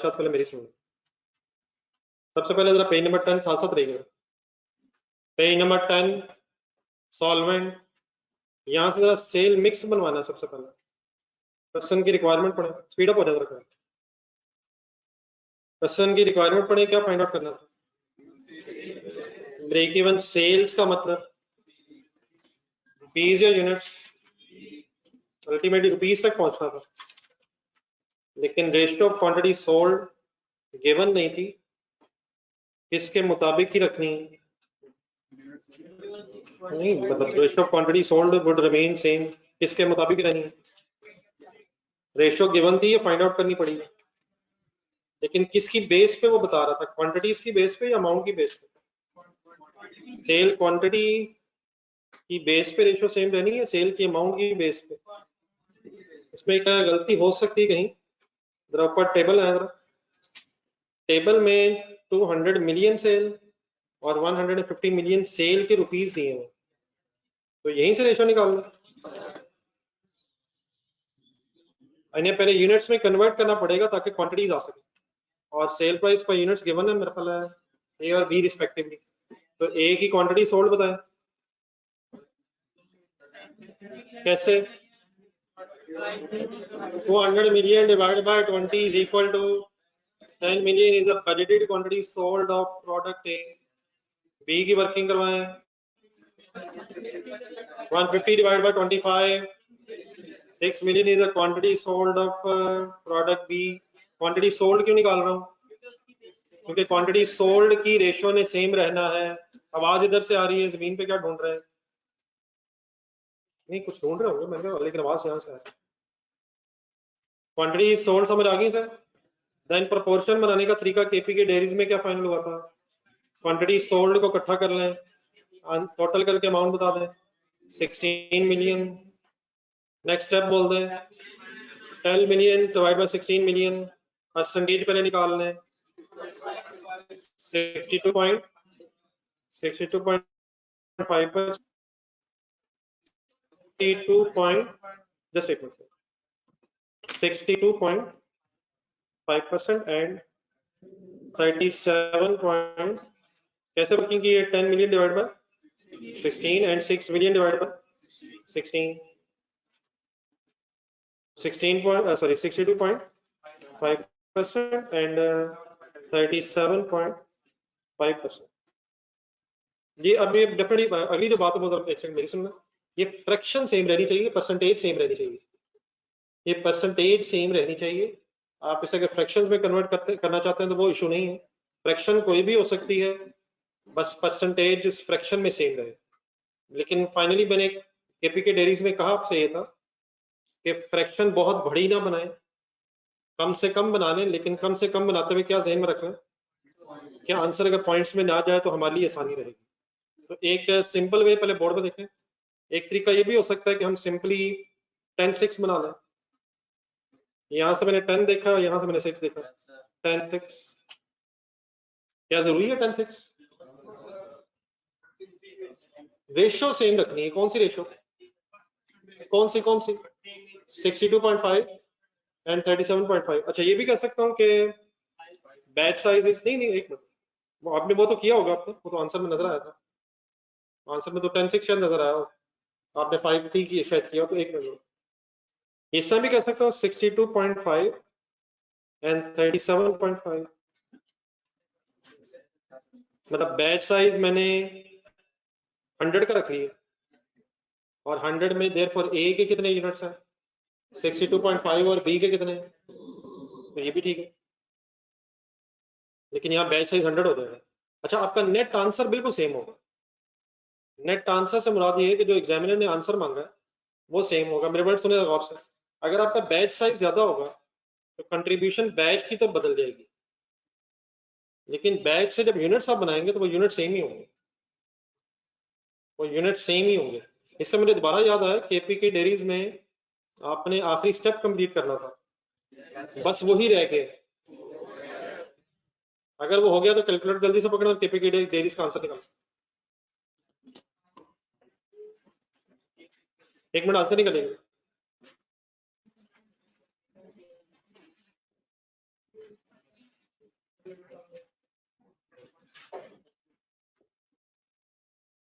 पहले मेरी सुनो। सबसे पहले जरा पेज नंबर 10 साथ साथ रहिएगा। पेज नंबर 10 सॉल्वेंट, यहां से जरा सेल मिक्स बनवाना है। सबसे पहले क्वेश्चन की रिक्वायरमेंट पढ़े, स्पीड अप हो जाएगा। क्वेश्चन की रिक्वायरमेंट पढ़े, क्या फाइंड आउट करना था? ब्रेक इवन सेल्स का मतलब रुपीज या यूनिट्स, अल्टीमेटली रुपीज तक पहुंचना था, लेकिन ratio of quantity sold given नहीं थी, किसके मुताबिक ही रखनी है? नहीं, मतलब ratio of quantity sold would remain same, किसके मुताबिक रहनी है? रेशियो गिवन थी, ये फाइंड आउट करनी पड़ी, लेकिन किसकी बेस पे वो बता रहा था? क्वांटिटीज की बेस पे या अमाउंट की बेस पे? सेल क्वांटिटी की बेस पे रेशियो सेम रहनी है, सेल की अमाउंट की बेस पे? इसमें क्या गलती हो सकती है कहीं? जरा ऊपर टेबल है, जरा टेबल में 200 मिलियन सेल और 150 मिलियन सेल के रुपीज दिए हैं, तो यहीं से रेशियो निकालना। इन्हें पहले यूनिट्स में कन्वर्ट करना पड़ेगा ताकि क्वांटिटीज आ सके, और सेल प्राइस पर यूनिट्स गिवन है मेरे ख्याल है ए और बी रिस्पेक्टिवली, तो ए की क्वांटिटी सोल्ड बताएं कैसे? 200 million divided by 20 is equal to 10 million is a budgeted quantity sold of product A. B की वर्किंग करवाएं, 150 divided by 25, 6 million is a quantity sold of product B. Quantity sold क्यों निकाल रहा हूँ? क्योंकि quantity sold की ratio ने same रहना है। आवाज इधर से आ रही है, जमीन पे क्या ढूंढ रहे हैं? नहीं, कुछ ढूंढ रहे होंगे मैंने, लेकिन आवाज यहाँ से आ रही है। क्वांटिटी सोल्ड समझ आ गई सर? देन प्रोपोर्शन बनाने का तरीका केपी के डेयरीज में क्या फाइनल हुआ था? क्वांटिटी सोल्ड को इकट्ठा कर लें, टोटल करके अमाउंट बता दें, 16 मिलियन। नेक्स्ट स्टेप बोल दें 10 million divide by 16 million, percentage पहले निकाल लें, 62.5%, 62.5% एंड 37. कैसे वर्किंग की है? 10 million divide by 16 and 6 million divide by 16, 62.5% and 37.5%। ये अब ये डेफिनेटली अगली जो बात है वो एक सेकंड मेरी सुनना, ये फ्रैक्शन सेम रहनी चाहिए, परसेंटेज सेम रहनी चाहिए, ये परसेंटेज सेम रहनी चाहिए। आप इसे अगर फ्रैक्शंस में कन्वर्ट करना चाहते हैं तो वो इशू नहीं है, फ्रैक्शन कोई भी हो सकती है, बस परसेंटेज उस फ्रैक्शन में सेम रहे। लेकिन फाइनली मैंने केपी के डेयरीज में कहा आपसे ये था कि फ्रैक्शन बहुत बड़ी ना बनाए, कम से कम बना लें, लेकिन कम से कम बनाते हुए क्या ज़हन में रखना है कि आंसर अगर पॉइंट्स में ना जाए तो हमारे लिए आसानी रहेगी। तो एक सिंपल वे पहले बोर्ड पे देखें। एक तरीका ये भी हो सकता है कि हम सिंपली 10-6 बना लें। यहां से मैंने 10 देखा, यहां से मैंने 6 देखा, 10-6 क्या जरूरी है? 10-6 रेशियो सेम रखनी है। कौन सी रेशियो? कौन सी 62.5 एंड 37.5। अच्छा, ये भी कह सकता हूँ कि बैच साइज नहीं, एक मिनट, वो आपने वो तो किया होगा, आपने वो तो आंसर में नजर आया था, आंसर में तो 10-6 शायद नजर आया हो, आपने 5-3 की शायद किया, तो एक मिनट, इससे भी कह सकता हूँ 62.5 एंड 37.5, मतलब बैच साइज मैंने 100 का रख लिया, और 100 में देयरफॉर ए के कितने यूनिट्स हैं? 62.5, और बी के कितने हैं? तो ये भी ठीक है, लेकिन यहाँ बैच साइज 100 हो जाएगा। अच्छा, आपका नेट आंसर बिल्कुल सेम होगा। नेट आंसर से मुराद ये है कि जो एग्जामिनर ने आंसर मांगा है वो सेम होगा। मेरे वर्ड सुने गौर से, अगर आपका बैच साइज ज्यादा होगा तो कंट्रीब्यूशन बैच की तो बदल जाएगी, लेकिन बैच से जब यूनिट्स आप बनाएंगे तो वो यूनिट सेम ही होंगे, वो यूनिट सेम ही होंगे। इससे मुझे दोबारा याद आया, केपी के डेयरीज में आपने आखिरी स्टेप कंप्लीट करना था, बस वही रह गए। अगर वो हो गया तो कैलकुलेटर जल्दी से पकड़ो और केपी के डेयरीज का आंसर निकालो। एक मिनट, आंसर निकलेगा।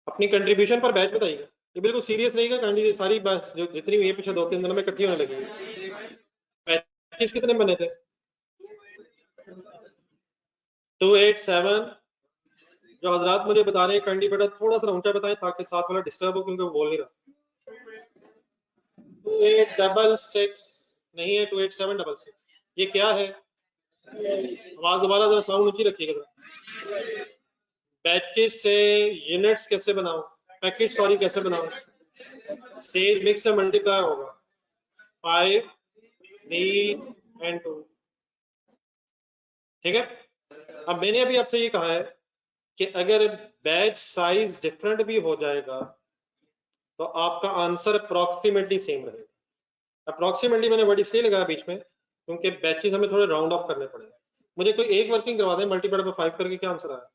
अपनी कंट्रीब्यूशन पर बैच बताइएगा। ये बिल्कुल सीरियस रहेगा, सारी बस जो जितनी भी है पिछले 2-3 दिनों में इकट्ठी होने लगी है। बैचेस कितने बने थे? 287। जो हजरात मुझे बता रहे हैं कैंडी बेटा थोड़ा सा ऊंचा बताएं ताकि साथ वाला डिस्टर्ब हो, क्योंकि वो बोल नहीं रहा। 2866 नहीं है, 28766। ये क्या है? आवाज दोबारा जरा साउंड ऊंची रखिएगा जरा। बैचेस से यूनिट्स कैसे बनाऊं, पैकेट सॉरी कैसे बनाऊं? सेल मिक्स से मल्टीप्लाई होगा 5, 3 and 2। ठीक है। अब मैंने अभी आपसे ये कहा है कि अगर बैच साइज डिफरेंट भी हो जाएगा तो आपका आंसर अप्रोक्सीमेटली सेम रहेगा। अप्रोक्सीमेटली मैंने वर्ड इसलिए लगाया बीच में क्योंकि बैचेस हमें थोड़े राउंड ऑफ करने पड़े। मुझे कोई एक वर्किंग करवा दें मल्टीप्लाई बाय 5 करके, क्या आंसर आया?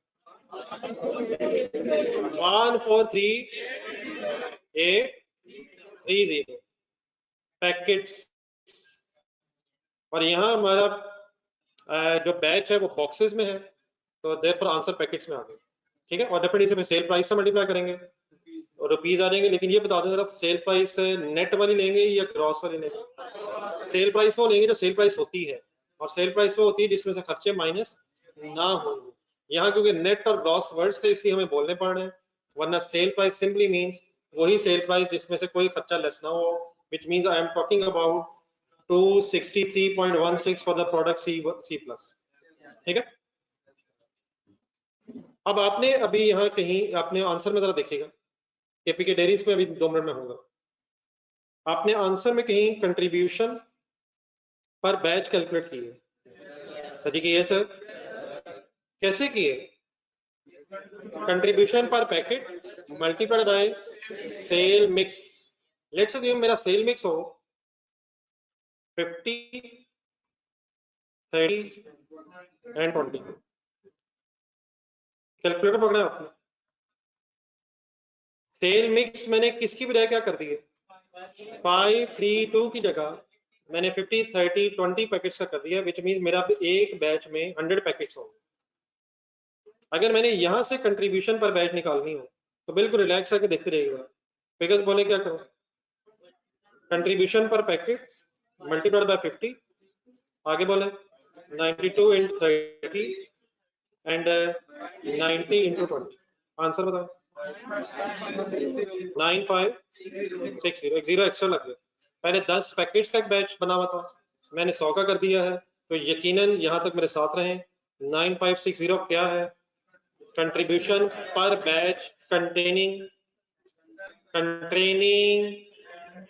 143,830 पैकेट्स। और यहाँ हमारा जो बैच है वो बॉक्सेस में है, तो देयरफॉर आंसर पैकेट्स में आ गया। ठीक है। और डेफिनेटली से सेल प्राइस से मल्टीप्लाई करेंगे और रुपीज आ जाएंगे। लेकिन ये बता दें जरा, सेल प्राइस नेट वाली लेंगे या ग्रॉस वाली लेंगे? सेल प्राइस वो लेंगे जो सेल प्राइस होती है, और सेल प्राइस वो होती है जिसमें से खर्चे माइनस ना हो। यहाँ क्योंकि नेट और ग्रॉस वर्ड से इसलिए हमें बोलने पड़ रहे हैं, वरना सेल प्राइस सिंपली मींस वही सेल प्राइस जिसमें से कोई खर्चा लेस ना हो, which means I am talking about 263.16 for the product C plus. ठीक है। अब आपने अभी यहाँ कहीं आपने आंसर में जरा देखिएगा, केपीके डेयरीज में अभी 2 मिनट में होगा। आपने आंसर में कहीं कंट्रीब्यूशन पर बैच कैलकुलेट की है? सर जी की है सर। कैसे किए? कंट्रीब्यूशन पर packet multiplied by sale mix. Let's assume मेरा सेल मिक्स हो 50, 30 and 20। कैलकुलेटर पकड़ा आपने? सेल मिक्स मैंने किसकी बजाय क्या कर दिए? 5, 3, 2 की जगह मैंने 50, 30, 20 पैकेट्स का कर दिया, विच मींस मेरा एक बैच में 100 पैकेट्स होंगे। अगर मैंने यहां से कंट्रीब्यूशन पर बैच निकालनी हो तो बिल्कुल रिलैक्स करके देखते रहिएगा। फिगर्स बोले क्या करो? कंट्रीब्यूशन पर पैकेट मल्टीप्लाइड बाय 50, आगे बोले 92 into 30 and 90 into 20। आंसर बताओ। 9560। एक जीरो एक्स्ट्रा लग गया। पहले 10 पैकेट्स का एक बैच बना हुआ था, मैंने 100 का कर दिया है, तो यकीनन यहां तक मेरे साथ रहें। 9560 क्या है? कंट्रीब्यूशन पर batch containing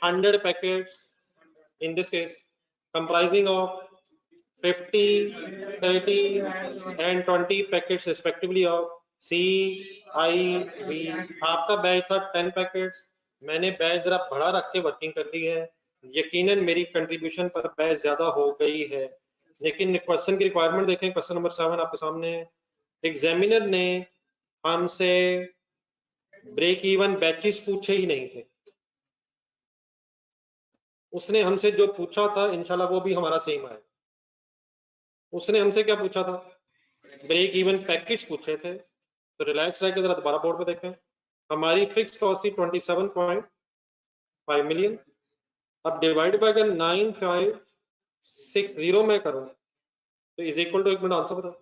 100 packets, in this case comprising of 50, 30 and 20 packets respectively of C, I, V। आपका बैच था 10 पैकेट्स, मैंने बैच जरा बड़ा रख के वर्किंग कर दी है, यकीनन मेरी कंट्रीब्यूशन पर बैच ज्यादा हो गई है। लेकिन क्वेश्चन की रिक्वायरमेंट देखें, क्वेश्चन नंबर 7 आपके सामने है। एग्जामिनर ने हमसे ब्रेक इवन बैचेस पूछे ही नहीं थे, उसने हमसे जो पूछा था इंशाल्लाह वो भी हमारा सेम है। उसने हमसे क्या पूछा था? ब्रेक इवन पैकेट्स पूछे थे। तो रिलैक्स रह के जरा दोबारा बोर्ड पे देखें। हमारी फिक्स कॉस्ट थी 27.5 मिलियन। अब डिवाइड बाय अगर 9560 में करूं तो इज इक्वल टू, एक मिनट आंसर बताओ,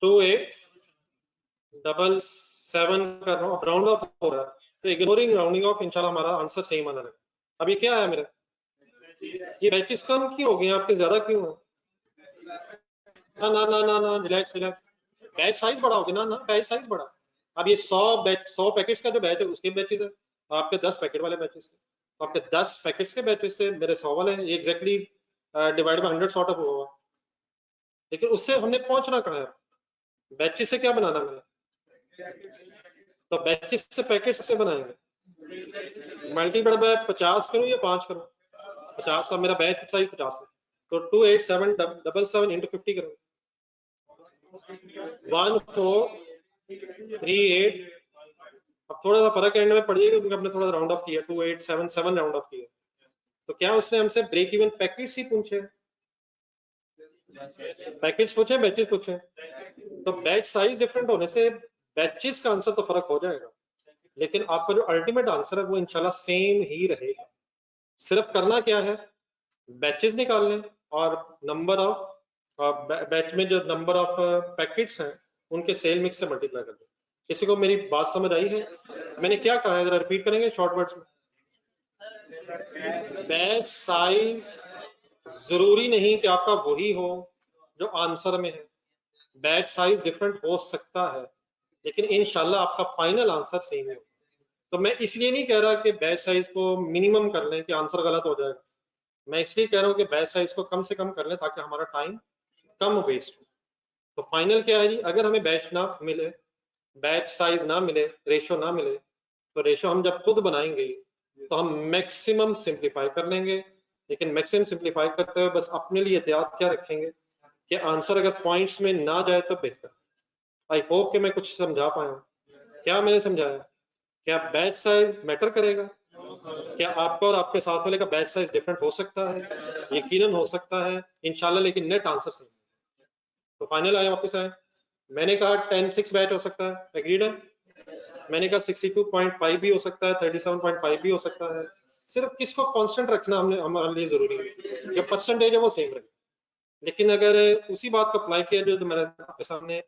2877 कर रहा हूँ, राउंड ऑफ हो रहा है, तो इग्नोरिंग राउंडिंग ऑफ इंशाल्लाह हमारा आंसर सेम आना है। अब ये क्या आया मेरा? ये बैचेस कम क्यों हो गए, आपके ज्यादा क्यों है? ना ना ना ना ना, रिलैक्स रिलैक्स। बैच साइज बड़ा हो गया ना, ना बैच साइज बड़ा। अब ये 100 पैकेट्स का जो बैच है उसके बैचेस है, तो आपके 10 पैकेट वाले बैचेस थे, तो आपके 10 पैकेट्स के बैचेस से मेरे 100 वाले हैं, ये exactly divide by 100 sort of होगा। लेकिन उससे हमने पहुंचना कहाँ है? बैचेस से क्या बनाना है? तो बैचेस से पैकेट्स से बनाएंगे, मल्टीप्लाई बाय 50 करूं या 5 करूं? 50 का मेरा बैच साइज 50 है, तो 28777 into 50 करूं, 1438। अब थोड़ा सा फर्क एंड में पड़ जाएगा क्योंकि हमने थोड़ा राउंड ऑफ किया, 2877 राउंड ऑफ किया। तो क्या उसने हमसे ब्रेक इवन पैकेट्स ही पूछे? पैकेज पूछे बैचेस पूछे? तो बैच साइज डिफरेंट होने से बैचेस का आंसर तो फर्क हो जाएगा, लेकिन आपका जो अल्टीमेट आंसर है वो इंशाल्लाह सेम ही रहेगा। सिर्फ करना क्या है, बैचेस निकालने और नंबर ऑफ बैच में जो नंबर ऑफ पैकेट्स हैं उनके सेल मिक्स से मल्टीप्लाई कर दो। किसी को मेरी बात समझ आई है? मैंने क्या कहा है, जरा रिपीट करेंगे शॉर्ट वर्ड्स में। बैच साइज जरूरी नहीं कि आपका वही हो जो आंसर में है, बैच साइज डिफरेंट हो सकता है, लेकिन इंशाल्लाह आपका फाइनल आंसर सेम है। तो मैं इसलिए नहीं कह रहा कि बैच साइज को मिनिमम कर लें कि आंसर गलत हो जाएगा, मैं इसलिए कह रहा हूँ कि बैच साइज को कम से कम कर लें ताकि हमारा टाइम कम वेस्ट हो। तो फाइनल क्या है जी, अगर हमें बैच ना मिले, बैच साइज ना मिले, रेशो ना मिले, तो रेशो हम जब खुद बनाएंगे तो हम मैक्सिमम सिंप्लीफाई कर लेंगे, लेकिन मैक्सिमम सिंप्लीफाई करते हुए बस अपने लिए एहतियात क्या रखेंगे कि आंसर अगर पॉइंट्स में ना जाए तो बेहतर। आई होप कि मैं कुछ समझा पाया हूँ। क्या मैंने समझाया? क्या बैच साइज मैटर करेगा? क्या आपका और आपके साथ वाले का बैच साइज डिफरेंट हो सकता है? यकीनन हो सकता है इंशाल्लाह, लेकिन नेट आंसर सेम। तो फाइनल आया, वापस आए, मैंने कहा 10-6 बैच हो सकता है, एग्रीड है? मैंने कहा 62.5 भी हो सकता है, 37.5 भी हो सकता है। सिर्फ किसको कांस्टेंट रखना हमने हमारे लिए जरूरी है, जो परसेंटेज है वो सेम रहे। लेकिन अगर उसी बात को अप्लाई किया जो मैंने आपके सामने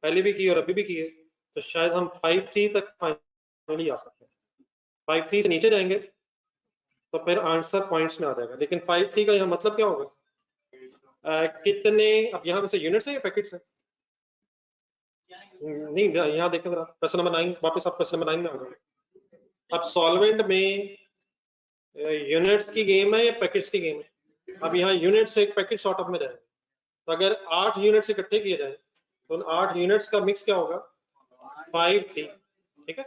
पहले भी की और अभी भी की है, तो शायद हम 5-3 तक फाइनली आ सकते हैं। 5-3 से नीचे जाएंगे तो फिर आंसर पॉइंट्स में आ जाएगा, लेकिन 5-3 का यहाँ मतलब क्या होगा? कितने, अब यहाँ में से यूनिट्स है या पैकेट्स है? नहीं, यहाँ देखें जरा क्वेश्चन नंबर 9, वापस आप क्वेश्चन नंबर 9 में आ गए। अब सॉल्वेंट में यूनिट्स की गेम है या पैकेट्स की गेम है? अब यहाँ यूनिट से एक पैकेट शॉर्ट ऑफ में जाएगा, तो अगर 8 यूनिट्स इकट्ठे किए जाए तो उन 8 यूनिट्स का मिक्स क्या होगा? 5-3, ठीक है।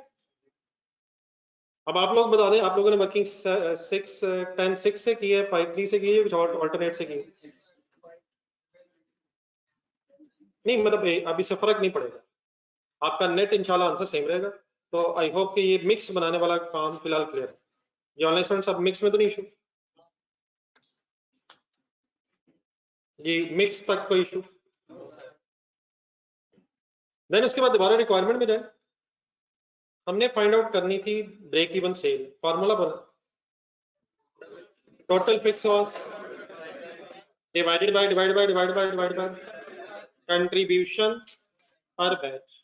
अब आप लोग बता दें, आप लोगों ने वर्किंग 10-6 से की है, 5-3 से की है, कुछ और अल्टरनेट से की है? नहीं मतलब अब इससे फर्क नहीं पड़ेगा, आपका नेट इंशाल्लाह आंसर सेम रहेगा। तो आई होप कि ये मिक्स बनाने वाला काम फिलहाल क्लियर है। ये ऑनलाइन स्टूडेंट्स अब मिक्स में तो नहीं इशू जी, मिक्स तक कोई इशू? देन उसके बाद दोबारा रिक्वायरमेंट में जाए, हमने फाइंड आउट करनी थी ब्रेक इवन सेल। फॉर्मूला बना, total fix cost divided by contribution पर बैच।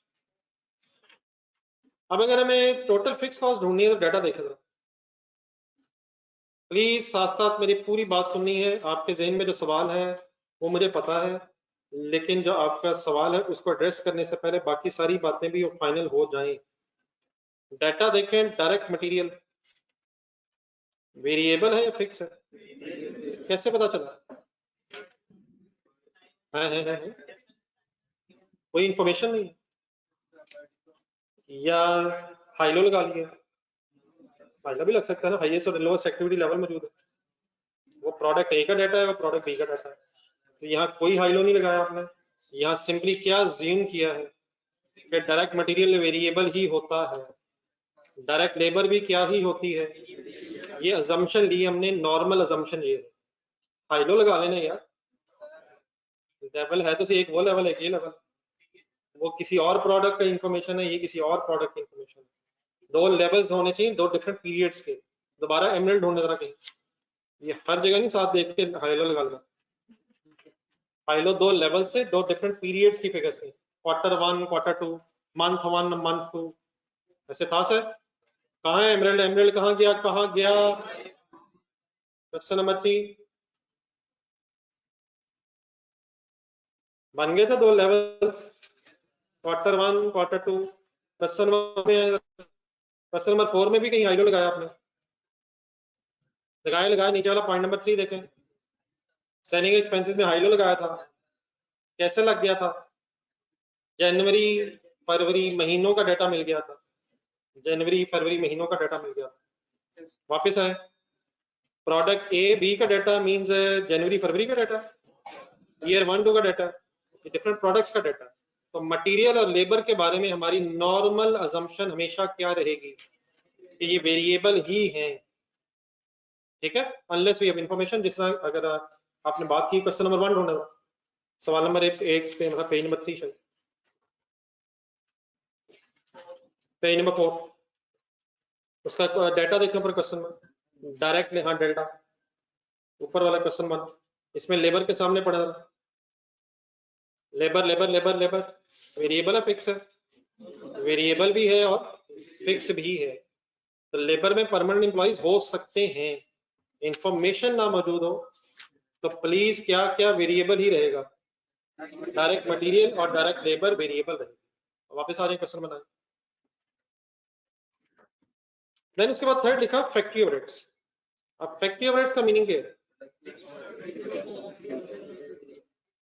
अब अगर हमें टोटल फिक्स कॉस्ट ढूंढनी है तो डाटा देखें जरा प्लीज, साथ साथ मेरी पूरी बात सुननी है। आपके जहन में जो सवाल है वो मुझे पता है, लेकिन जो आपका सवाल है उसको एड्रेस करने से पहले बाकी सारी बातें भी फाइनल हो जाएं। डाटा देखें, डायरेक्ट मटेरियल वेरिएबल है या फिक्स है? कैसे पता चला? है कोई इंफॉर्मेशन नहीं या हाइलो लगा लिया? हाइलो भी लग सकता है ना, हाईएस्ट और लोएस्ट एक्टिविटी लेवल मौजूद है। वो प्रोडक्ट ए का डाटा है, वो प्रोडक्ट बी का डाटा है, तो यहाँ कोई हाइलो नहीं लगाया आपने। यहाँ सिंपली क्या ज्यूम किया है कि डायरेक्ट मटेरियल वेरिएबल ही होता है, डायरेक्ट लेबर भी क्या ही होती है। ये अजम्पशन ली हमने, नॉर्मल अजम्पशन ये है। हाइलो लगा लेना यार, लेवल है तो एक वो लेवल है, ये लेवल, वो किसी और प्रोडक्ट का इंफॉर्मेशन है, ये किसी और प्रोडक्ट की इंफॉर्मेशन है। दो लेवल्स होने चाहिए, दो डिफरेंट पीरियड्स के। दोबारा एमरल्ड ढूंढने जरा कहीं, ये हर जगह नहीं साथ देख के हाइलो लगा लेना। हाइलो दो लेवल से, दो डिफरेंट पीरियड्स की फिगर से, Q1 Q2, मंथ 1 मंथ 2, ऐसे था सर। कहाँ है एमरल्ड? एमरल्ड कहाँ गया, कहाँ गया? क्वेश्चन नंबर 3 बन गए थे दो levels, Q1 Q2। Question number 4 में भी कहीं हाइलो लगाया आपने? लगाया, नीचे वाला पॉइंट नंबर 3 देखें, सेलिंग एक्सपेंसेस में हाइलो लगाया था, कैसे लग गया था? जनवरी फरवरी महीनों का डाटा मिल गया था, जनवरी फरवरी महीनों का डाटा मिल गया था। वापस आए, प्रोडक्ट ए बी का डाटा मींस जनवरी फरवरी का डाटा, ईयर 1-2 का डाटा, ये डिफरेंट प्रोडक्ट्स का डाटा। तो मटेरियल और लेबर के बारे में हमारी नॉर्मल अजम्पशन हमेशा क्या रहेगी कि ये वेरिएबल ही हैं, ठीक है, अनलेस वी हैव इंफॉर्मेशन। जिस तरह अगर आपने बात की क्वेश्चन नंबर 1 ढूंढना, सवाल नंबर एक पे मतलब पेज नंबर 3 शायद, पेज नंबर 4 उसका डाटा देखने पर क्वेश्चन में डायरेक्ट, हाँ डेल्टा ऊपर वाला क्वेश्चन वन, इसमें लेबर के सामने पड़ा था, labour labour labour labour variable है फिक्स है, वेरिएबल भी है और फिक्स भी है। तो लेबर में परमानेंट एम्प्लॉइज हो सकते हैं, इंफॉर्मेशन ना मौजूद हो तो प्लीज क्या क्या वेरिएबल ही रहेगा, डायरेक्ट मटेरियल और डायरेक्ट लेबर वेरिएबल रहेगा। वापस आ जाए क्वेश्चन बनाए। देन उसके बाद थर्ड लिखा फैक्ट्री ओवरहेड्स। अब फैक्ट्री ओवरहेड्स का मीनिंग क्या है?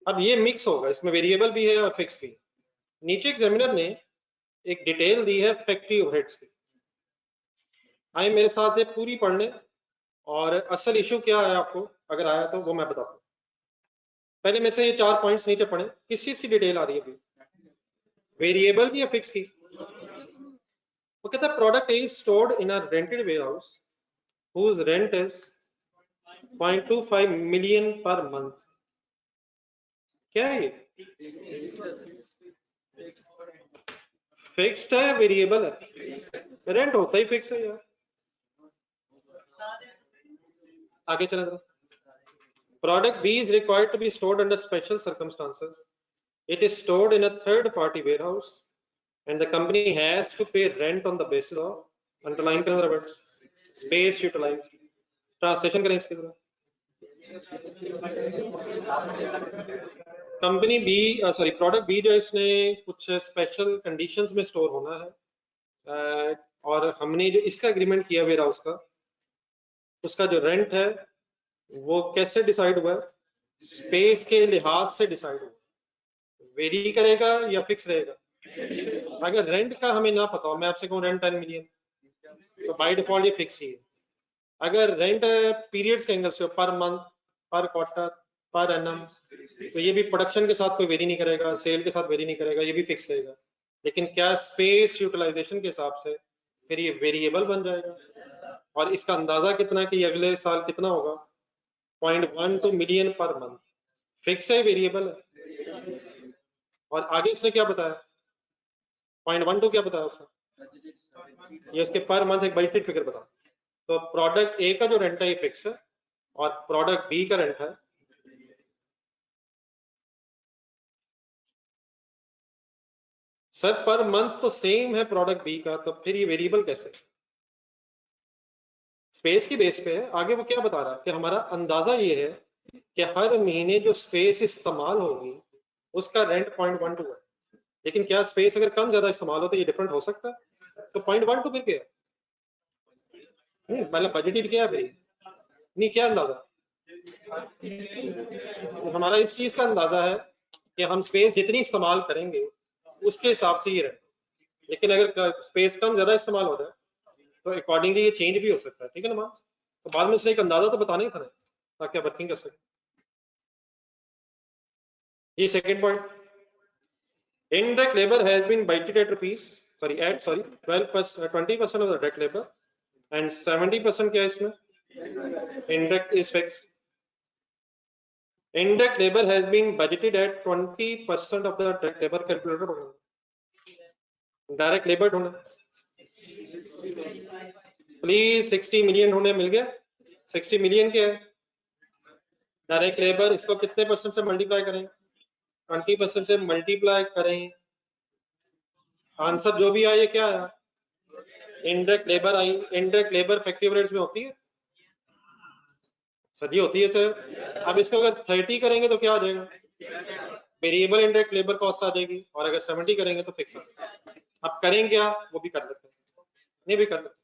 अब ये मिक्स होगा, इसमें वेरिएबल भी है और फिक्स भी। नीचे एग्जामिनर ने एक डिटेल दी है फैक्ट्री ओवरहेड्स की, आए मेरे साथ ये पूरी पढ़ने, और असल इशू क्या है आपको अगर आया तो वो मैं बताता हूँ। पहले में से ये 4 पॉइंट्स नीचे पढ़े, किस चीज की डिटेल आ रही है अभी? वेरिएबल की या फिक्स की? वो कहता है product is stored in a rented warehouse whose rent is 0.25 million per month। क्या है ये? फिक्स्ड है वेरिएबल है? रेंट होता ही फिक्स है यार। आगे चले जरा। Product B is required to be stored under special circumstances. It is stored in a third party warehouse and the company has to pay rent on the basis of underlying words space utilized। Translation करें इसकी तरह। Company B sorry product B जो है इसने कुछ special conditions में store होना है, और हमने जो इसका एग्रीमेंट किया वेयर हाउस का, उसका जो रेंट है वो कैसे डिसाइड हुआ है? स्पेस के लिहाज से डिसाइड हुआ, वेरी करेगा या फिक्स रहेगा। अगर रेंट का हमें ना पता हो, मैं आपसे कहूँ रेंट 10 मिलियन, तो बाय डिफॉल्ट ये फिक्स ही है। अगर रेंट पीरियड्स के एंगल से पर मंथ, पर क्वार्टर, पर एनम, तो ये भी प्रोडक्शन के साथ कोई वेरी नहीं करेगा, सेल के साथ वेरी नहीं करेगा, ये भी फिक्स रहेगा। लेकिन क्या स्पेस यूटिलाइजेशन के हिसाब से फिर ये वेरिएबल बन जाएगा, और इसका अंदाजा कितना कि अगले साल कितना होगा? 0.12 मिलियन पर मंथ। फिक्स है वेरिएबल है। और आगे इसने क्या बताया? 0.12 क्या बताया उसने? ये उसके पर मंथ एक बजटेड फिगर बता। तो प्रोडक्ट ए का जो रेंट है ये फिक्स है और प्रोडक्ट बी का रेंट है सर पर मंथ तो सेम है प्रोडक्ट बी का, तो फिर ये वेरिएबल कैसे? स्पेस की बेस पे है। आगे वो क्या बता रहा है कि हमारा अंदाजा ये है कि हर महीने जो स्पेस इस्तेमाल होगी उसका रेंट 0.12 है। लेकिन क्या स्पेस अगर कम ज्यादा इस्तेमाल हो तो ये डिफरेंट हो सकता है? तो 0.12 फिर क्या है? मतलब बजटेड क्या है फिर? नहीं, क्या अंदाजा? हमारा इस चीज का अंदाजा है कि हम स्पेस जितनी इस्तेमाल करेंगे उसके हिसाब से ये रहे। लेकिन अगर स्पेस कम ज्यादा इस्तेमाल हो जाए तो अकॉर्डिंगली ये चेंज भी हो सकता है, ठीक है ना मैम? तो बाद में उसने एक अंदाजा तो बताना ही था ना, ताकि आप वर्किंग कर सकें। ये second point, indirect labor has been budgeted at rupees at 12% 20% of the direct labor and 70% क्या है इसमें? Indirect is fixed. Indirect labor has been budgeted at 20% of the direct labor calculator बना, डायरेक्ट लेबर ढूंढे please. 60 million ढूंढे, मिल गया। 60 million क्या है? Direct labour, इसको कितने परसेंट से मल्टीप्लाई करें? 20% से मल्टीप्लाई करें, आंसर जो भी आया क्या आया? Indirect labour I. Indirect labour factory overheads में होती है सर, ये होती है सर। अब इसको अगर 30 करेंगे तो क्या आ जाएगा? वेरिएबल इनडायरेक्ट लेबर कॉस्ट आ जाएगी, और अगर 70 करेंगे तो फिक्स आ जाएगा। अब करेंगे क्या? वो भी कर लेते हैं, नहीं भी कर लेते।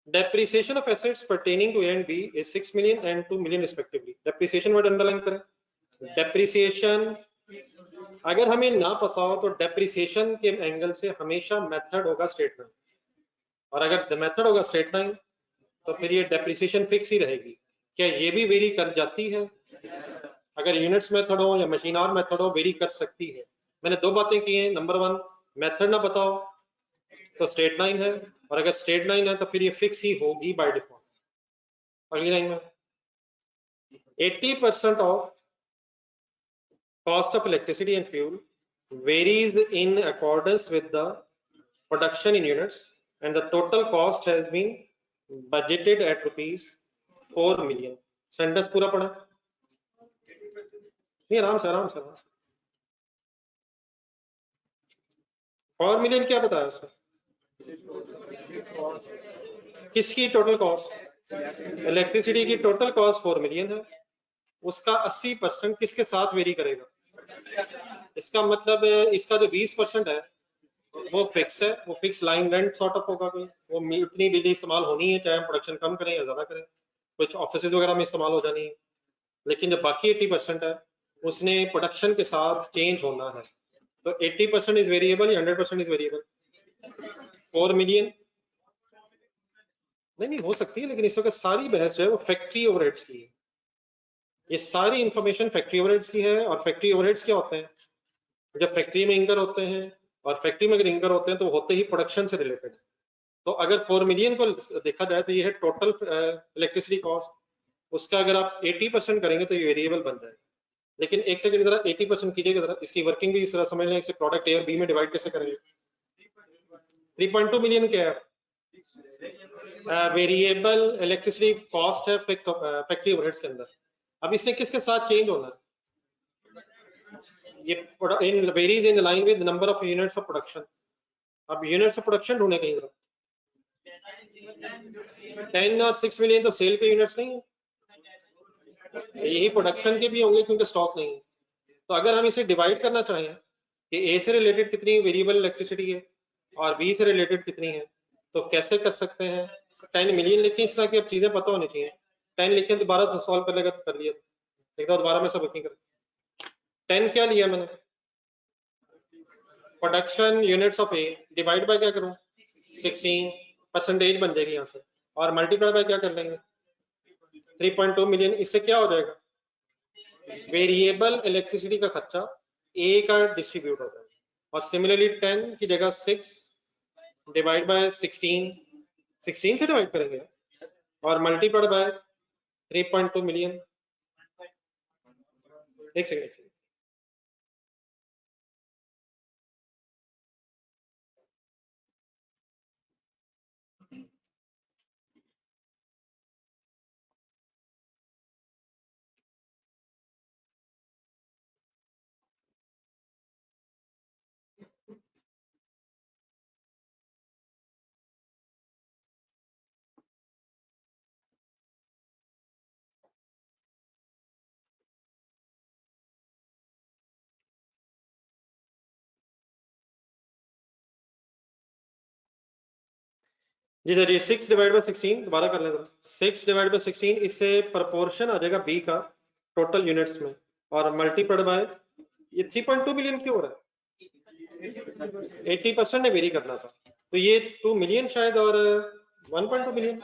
Depreciation of assets pertaining to A and B is 6 million and 2 million respectively। Depreciation word underline करें। Depreciation अगर हमें ना पता हो तो डेप्रिसिएशन के एंगल से हमेशा मेथड होगा स्ट्रेट लाइन, और अगर मेथड होगा स्ट्रेट लाइन तो फिर ये डेप्रिसिएशन फिक्स ही रहेगी। क्या ये भी वेरी कर जाती है? अगर यूनिट्स मेथड हो या मशीन आवर मेथड हो, वेरी कर सकती है। मैंने दो बातें की हैं, नंबर वन, मेथड ना बताओ तो स्ट्रेट लाइन है, और अगर स्ट्रेट लाइन है तो फिर ये फिक्स ही होगी बाय डिफॉल्ट। अगली लाइन में 80% of cost of electricity and fuel varies in accordance with the production in units and the total cost has been budgeted at rupees 4 million. Sentence पूरा पढ़ा नहीं, आराम से 4 मिलियन क्या बताया सर? किसकी टोटल कॉस्ट? इलेक्ट्रिसिटी की टोटल कॉस्ट 4 मिलियन है, उसका 80% किसके साथ वेरी करेगा? इसका मतलब इसका जो 20% है वो फिक्स है, वो fix line rent sort of होगा, कोई वो इतनी बिजली इस्तेमाल होनी है चाहे हम प्रोडक्शन कम करें या ज्यादा करें, कुछ ऑफिस वगैरह में इस्तेमाल हो जानी है। लेकिन जो बाकी 80% है उसने प्रोडक्शन के साथ चेंज होना है, तो 80% इज वेरिएबल या 100% इज वेरिएबल? 4 मिलियन नहीं हो सकती है, लेकिन इस वक्त सारी बहस जो है वो फैक्ट्री ओवरहेड्स की है। ये सारी इंफॉर्मेशन फैक्ट्री ओवरहेड्स की है। और फैक्ट्री ओवरहेड्स क्या होते हैं? जब फैक्ट्री में इंकर होते हैं, और फैक्ट्री में अगर इंकर होते हैं तो होते ही प्रोडक्शन से रिलेटेड। तो अगर 4 मिलियन को देखा जाए तो ये है टोटल इलेक्ट्रिसिटी कॉस्ट, उसका अगर आप 80% करेंगे तो ये वेरिएबल बन जाएगा। लेकिन एक सेकंड जरा 80% कीजिएगा जरा, इसकी वर्किंग भी इस तरह समझ लें, इसे प्रोडक्ट ए और बी में डिवाइड कैसे करेंगे? 3.2 मिलियन क्या है? वेरिएबल इलेक्ट्रिसिटी कॉस्ट है फैक्ट्री ओवरहेड्स के अंदर। अब इसने किसके साथ चेंज होना है? ये इन varies in line with number of units of production. अब यूनिट्स ऑफ प्रोडक्शन ढूंढे कहीं जरा। 10 और 6 मिलियन तो सेल के यूनिट्स नहीं है, यही प्रोडक्शन के भी होंगे क्योंकि स्टॉक नहीं है। तो अगर हम इसे डिवाइड करना चाहें कि ए से रिलेटेड कितनी वेरिएबल इलेक्ट्रिसिटी है और बी से रिलेटेड कितनी है, तो कैसे कर सकते हैं? 10 मिलियन लिखें, इस तरह की अब चीजें पता होनी चाहिए। 10 लिखें दोबारा तो सॉल्व कर लेगा, कर लिया एक दो दोबारा में सब वर्किंग कर। 10 क्या लिया मैंने? Production units of A divide by क्या करूं? 16 परसेंटेज बन जाएगी यहाँ से, और मल्टीप्लाई बाय क्या कर लेंगे? 3.2 मिलियन। इससे क्या हो जाएगा? वेरिएबल इलेक्ट्रिसिटी का खर्चा ए का डिस्ट्रीब्यूट हो जाएगा। और सिमिलरली 10 की जगह 6 डिवाइड बाय 16 से डिवाइड करेंगे और मल्टीप्लाइड बाय 3.2 मिलियन। एक सेकंड। जी सर, ये 6 डिवाइड बाय 16 दोबारा कर लेते हैं। 6 डिवाइड बाय 16 इससे प्रोपोर्शन आ जाएगा बी का टोटल यूनिट्स में, और मल्टीप्लाइड बाय ये 3.2 मिलियन क्यों हो रहा है? 80% ने वेरी करना था, तो ये 2 मिलियन शायद और 1.2 मिलियन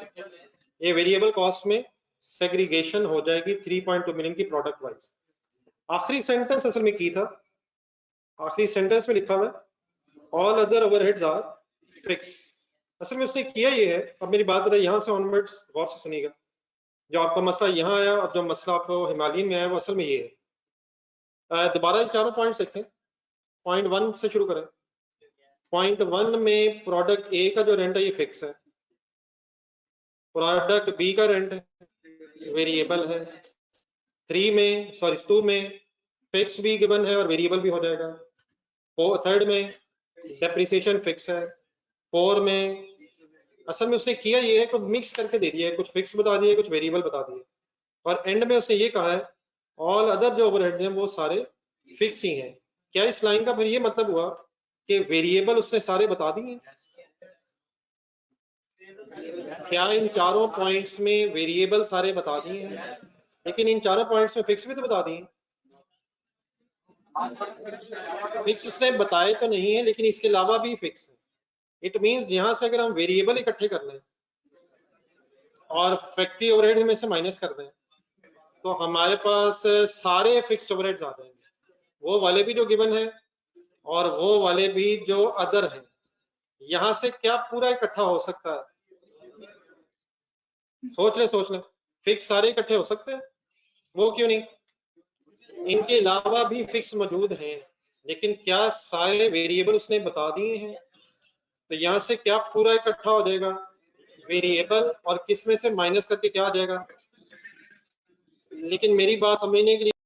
ये वेरिएबल कॉस्ट में सेग्रीगेशन हो जाएगी 3.2 मिलियन की प्रोडक्ट वाइज। आखिरी सेंटेंस असल में की था, आखिरी सेंटेंस में लिखा हुआ all other overheads are fix. असल में उसने किया ये है, अब मेरी बात बताइए यहाँ से ऑनवर्ड्स गौर से सुनिएगा, जो आपका मसला यहाँ आया और जो मसला आपको हिमालयन में आया वो असल में ये है। दोबारा चारों पॉइंट्स देखें, पॉइंट 1 से शुरू करें। पॉइंट 1 में प्रोडक्ट ए का जो रेंट है ये फिक्स है, प्रोडक्ट बी का रेंट वेरिएबल है, 2 में फिक्स भी गिवन है और वेरिएबल भी हो जाएगा, 3rd में डेप्रिसिएशन फिक्स है, 4 में असल में उसने किया ये है कि मिक्स करके दे दिया है, कुछ फिक्स बता दिए कुछ वेरिएबल बता दिए, और एंड में उसने ये कहा है ऑल अदर जो ओवरहेड्स हैं वो सारे फिक्स ही हैं। क्या इस लाइन का फिर ये मतलब हुआ कि वेरिएबल उसने सारे बता दिए? क्या इन चारों पॉइंट्स में वेरिएबल सारे बता दिए हैं? लेकिन इन चारों पॉइंट्स में फिक्स भी तो बता दिए। फिक्स उसने बताए तो नहीं है, लेकिन इसके अलावा भी फिक्स है। इट मींस यहां से अगर हम वेरिएबल इकट्ठे कर लें और फैक्ट्री ओवरहेड में से माइनस कर दें तो हमारे पास सारे फिक्स्ड ओवरहेड्स आ जाएंगे, वो वाले भी जो गिवन है और वो वाले भी जो अदर हैं। यहां से क्या पूरा इकट्ठा हो सकता है? सोच ले, फिक्स सारे इकट्ठे हो सकते हैं, वो क्यों नहीं? इनके अलावा भी फिक्स मौजूद हैं, लेकिन क्या सारे वेरिएबल उसने बता दिए हैं? तो यहाँ से क्या पूरा इकट्ठा हो जाएगा वेरिएबल, और किस में से माइनस करके क्या आ जाएगा? लेकिन मेरी बात समझने के लिए